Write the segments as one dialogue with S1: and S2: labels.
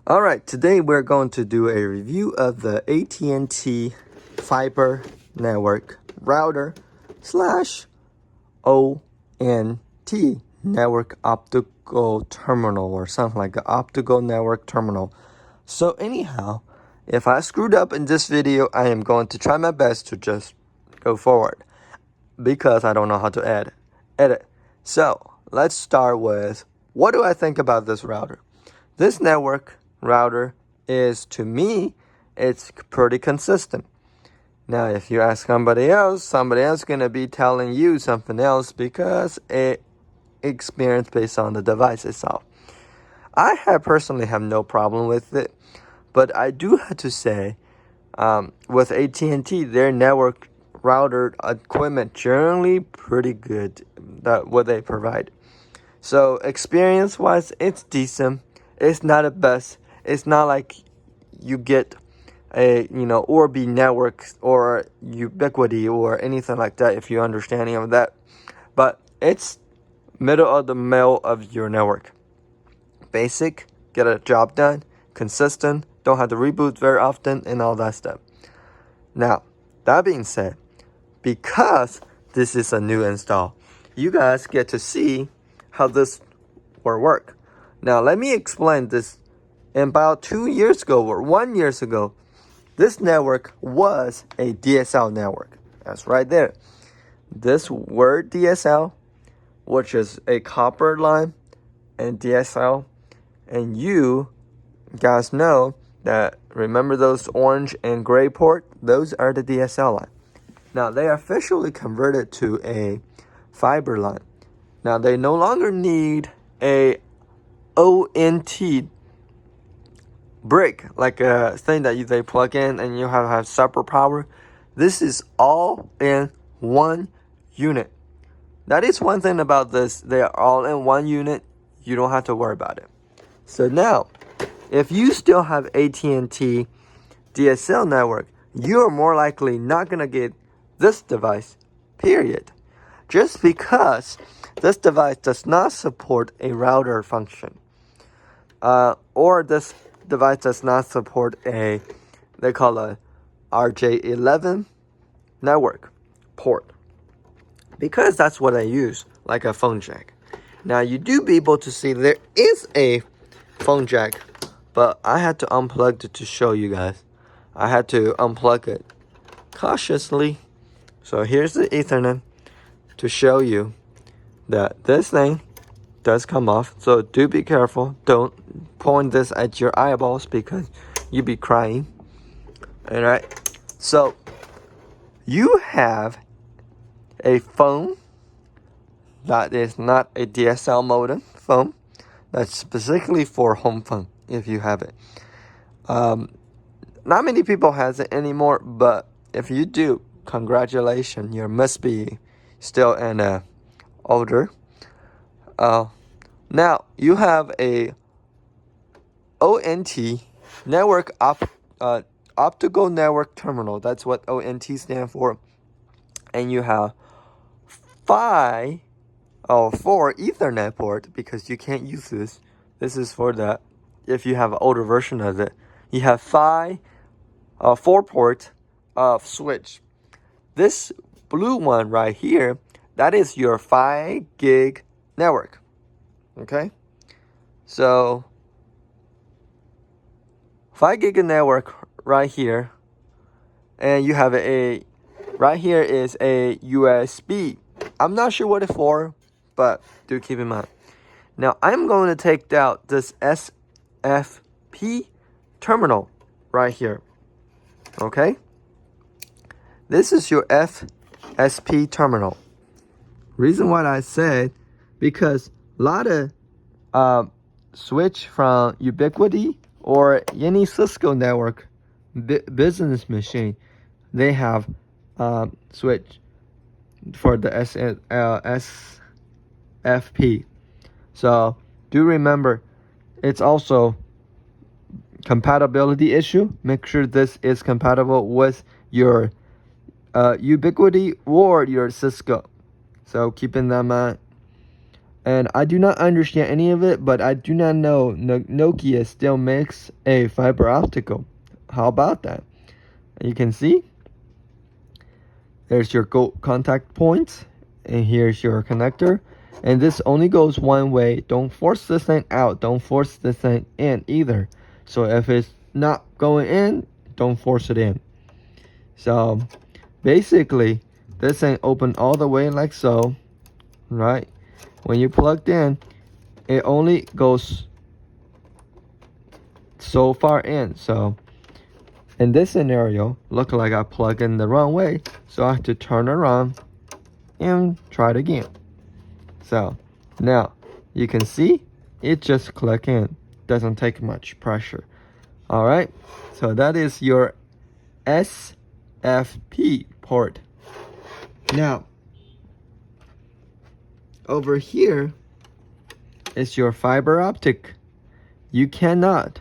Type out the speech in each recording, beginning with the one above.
S1: Alright, today we're going to do a review of the AT&T fiber network router slash ONT network optical terminal or something like an optical network terminal. So anyhow, if I screwed up in this video, I am going to try my best to just go forward because I don't know how to edit. So let's start with, what do I think about this router? This network router is, to me, it's pretty consistent. Now, if you ask somebody else gonna be telling you something else because it experience based on the device itself. I personally have no problem with it, but I do have to say, with AT&T, their network router equipment generally pretty good. That what they provide. So experience-wise, it's decent. It's not the best. It's not like you get a, Orbi network or Ubiquity or anything like that, if you understand any of that. But it's middle of the middle of your network. Basic, get a job done, consistent, don't have to reboot very often, and all that stuff. Now, that being said, because this is a new install, you guys get to see how this will work. Now, let me explain this. About 2 years ago or 1 year ago, this network was a DSL network. That's right there. This word DSL, which is a copper line, and DSL, and you guys know that, remember those orange and gray port? Those are the DSL line. Now, they officially converted to a fiber line. Now, they no longer need a ONT brick, like a thing that they plug in and you have separate power. This is all in one unit. That is one thing about this. They are all in one unit. You don't have to worry about it. So now, if you still have AT&T DSL network, you are more likely not going to get this device, period. Just because this device does not support a router function. Or this device does not support they call a RJ11 network port. Because that's what I use, like a phone jack. Now, you do be able to see there is a phone jack, but I had to unplug it to show you guys. I had to unplug it cautiously. So here's the Ethernet to show you that this thing does come off. So do be careful. Don't point this at your eyeballs because you be crying. Alright. So you have a phone that is not a DSL modem phone. That's specifically for home phone if you have it. Not many people has it anymore, but if you do, congratulations. You must be still an older. Now you have a ONT network optical network terminal. That's what ONT stands for. And you have 4 Ethernet port, because you can't use this. This is for the, if you have an older version of it. You have 4 port of switch. This blue one right here, that is your 5 gig network. Okay? So 5 gig network right here. And you have right here is a USB. I'm not sure what it's for, but do keep in mind. Now, I'm going to take out this SFP terminal right here. Okay? This is your FSP terminal. Reason why I said, because a lot of switch from Ubiquity or any Cisco network business machine, they have switch for the SFP. So do remember, it's also compatibility issue. Make sure this is compatible with your Ubiquity or your Cisco. So keep in that mind. And I do not understand any of it, but I do not know Nokia still makes a fiber optical. How about that? You can see there's your contact points, and here's your connector. And this only goes one way. Don't force this thing out. Don't force this thing in either. So if it's not going in, don't force it in. So basically, this thing open all the way like so, right? When you plugged in, it only goes so far in. So in this scenario, look like I plugged in the wrong way, so I have to turn around and try it again. So now you can see it just click in. Doesn't take much pressure. All right, so that is your SFP port. Now over here is your fiber optic. You cannot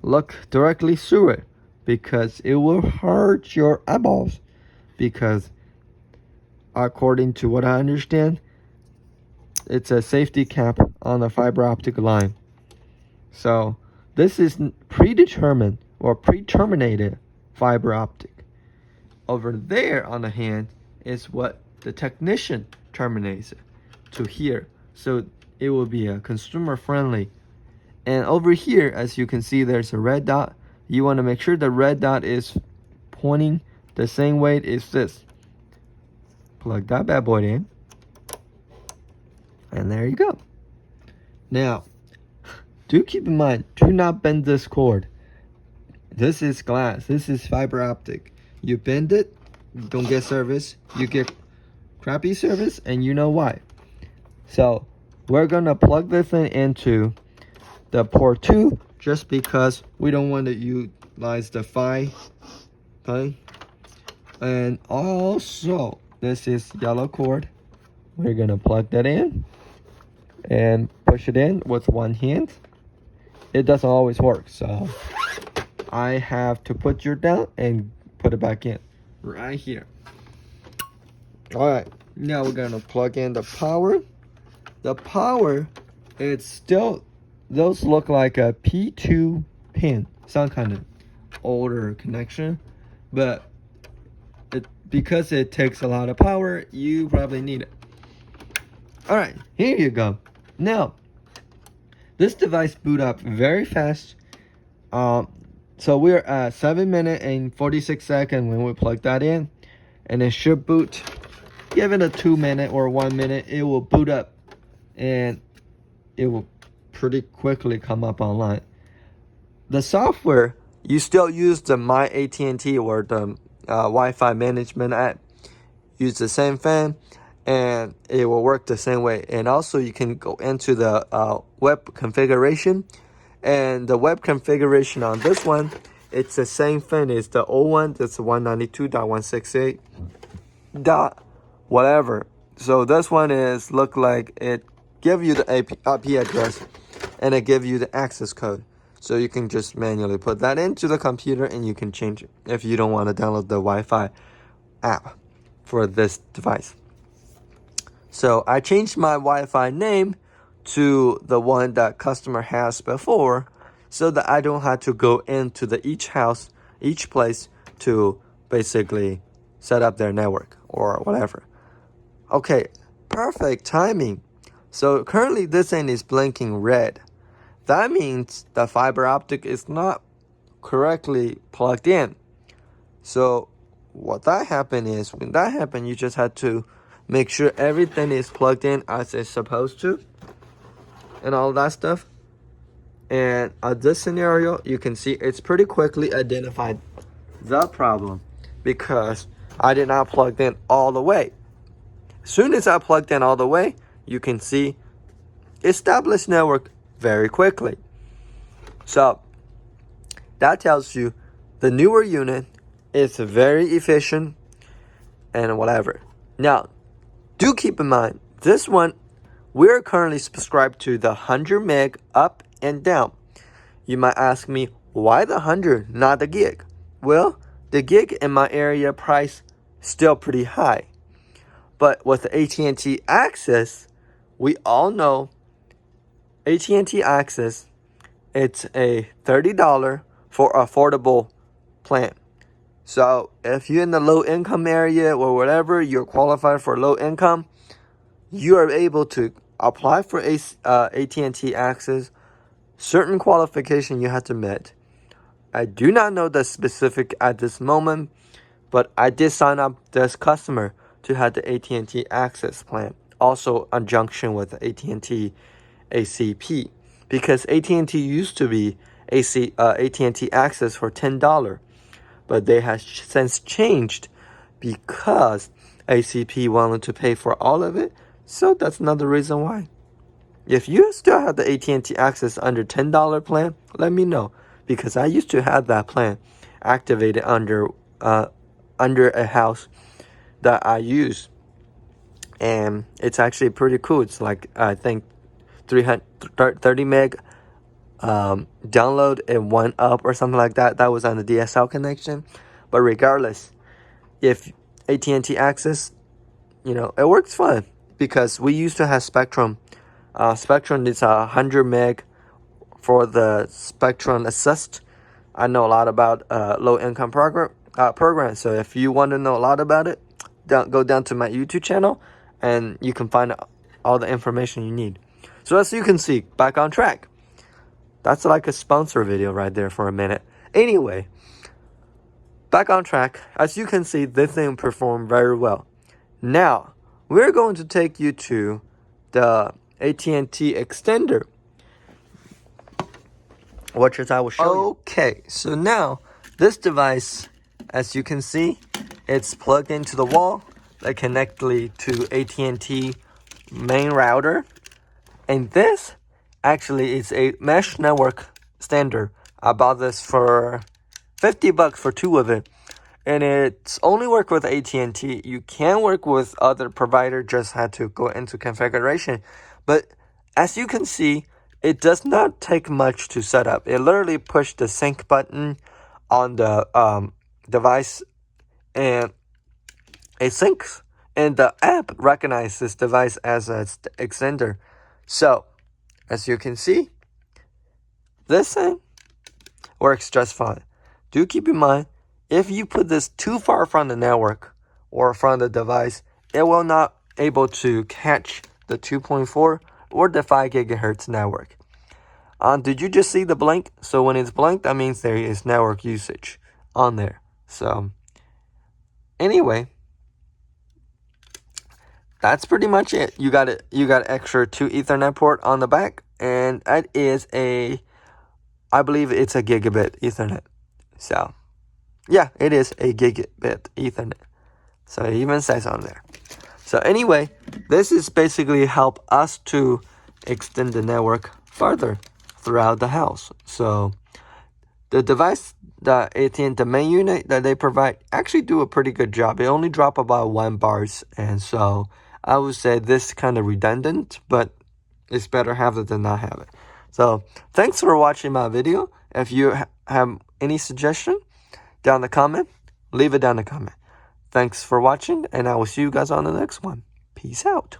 S1: look directly through it because it will hurt your eyeballs, because according to what I understand, it's a safety cap on the fiber optic line. So this is predetermined or pre-terminated fiber optic. Over there on the hand is what the technician terminates it to here. So it will be a consumer friendly. And over here, as you can see, there's a red dot. You want to make sure the red dot is pointing the same way as this. Plug that bad boy in. And there you go. Now, do keep in mind, do not bend this cord. This is glass. This is fiber optic. You bend it, you don't get service. You get crappy service, and you know why. So we're gonna plug this thing into the port 2 just because we don't want to utilize the phi. Okay. And also, this is yellow cord. We're gonna plug that in and push it in with one hand. It doesn't always work, so I have to put it down and put it back in right here. All right, now we're gonna plug in the power. The power, it's still, those look like a P2 pin, some kind of older connection, but because it takes a lot of power, you probably need it. All right, here you go. Now, this device boot up very fast. So we're at 7 minutes and 46 seconds when we plug that in, and it should boot. Give it a 2 minute or 1 minute, it will boot up, and it will pretty quickly come up online. The software, you still use the My AT&T or the Wi-Fi management app. Use the same thing, and it will work the same way. And also you can go into the web configuration, and the web configuration on this one, it's the same thing as the old one. That's 192.168. Whatever. So this one is look like it give you the IP address, and it give you the access code. So you can just manually put that into the computer, and you can change it if you don't want to download the Wi-Fi app for this device. So I changed my Wi-Fi name to the one that customer has before, so that I don't have to go into each place to basically set up their network or whatever. Okay, perfect timing. So currently this thing is blinking red. That means the fiber optic is not correctly plugged in. So what that happened is, when that happened, you just had to make sure everything is plugged in as it's supposed to and all that stuff. And at this scenario, you can see it's pretty quickly identified the problem because I did not plug in all the way. As soon as I plugged in all the way, you can see established network very quickly. So that tells you the newer unit is very efficient and whatever. Now, do keep in mind, this one, we're currently subscribed to the 100 meg up and down. You might ask me, why the 100, not the gig? Well, the gig in my area price still pretty high. But with the AT&T access, we all know AT&T Access, it's a $30 for affordable plan. So if you're in the low income area or whatever, you're qualified for low income, you are able to apply for AT&T Access. Certain qualification you have to meet. I do not know the specific at this moment, but I did sign up this customer to have the AT&T Access plan, also in conjunction with AT&T ACP, because AT&T used to be AT&T Access for $10, but they have since changed because ACP wanted to pay for all of it. So that's another reason why. If you still have the AT&T Access under $10 plan, let me know, because I used to have that plan activated under a house that I use, and it's actually pretty cool. It's like, I think 330 meg download and 1 up or something like that. That was on the DSL connection. But regardless, if AT&T Access, it works fine, because we used to have Spectrum. Spectrum is 100 meg for the Spectrum Assist. I know a lot about low income program. So if you want to know a lot about it, go down to my YouTube channel and you can find all the information you need. So as you can see, back on track. That's like a sponsor video right there for a minute. Anyway, back on track. As you can see, this thing performed very well. Now, we're going to take you to the AT&T extender, which is I will show you. Okay, so now this device, as you can see, it's plugged into the wall. They connectly to AT&T main router, and this actually is a mesh network standard. I bought this for $50 for 2 of it, and it's only work with AT&T. You can work with other provider, just had to go into configuration. But as you can see, it does not take much to set up. It literally push the sync button on the device, and it syncs, and the app recognizes this device as an extender. So as you can see, this thing works just fine. Do keep in mind, if you put this too far from the network or from the device, it will not able to catch the 2.4 or the 5 gigahertz network. Did you just see the blank? So when it's blank, that means there is network usage on there. So anyway, that's pretty much it. You got extra 2 Ethernet port on the back, and that is I believe it's a gigabit Ethernet. So yeah, it is a gigabit Ethernet. So it even says on there. So anyway, this is basically help us to extend the network further throughout the house. So the device, the main unit that they provide, actually do a pretty good job. It only drop about 1 bars, and so I would say this kind of redundant, but it's better have it than not have it. So thanks for watching my video. If you have any suggestion down the comment, leave it down the comment. Thanks for watching, and I will see you guys on the next one. Peace out.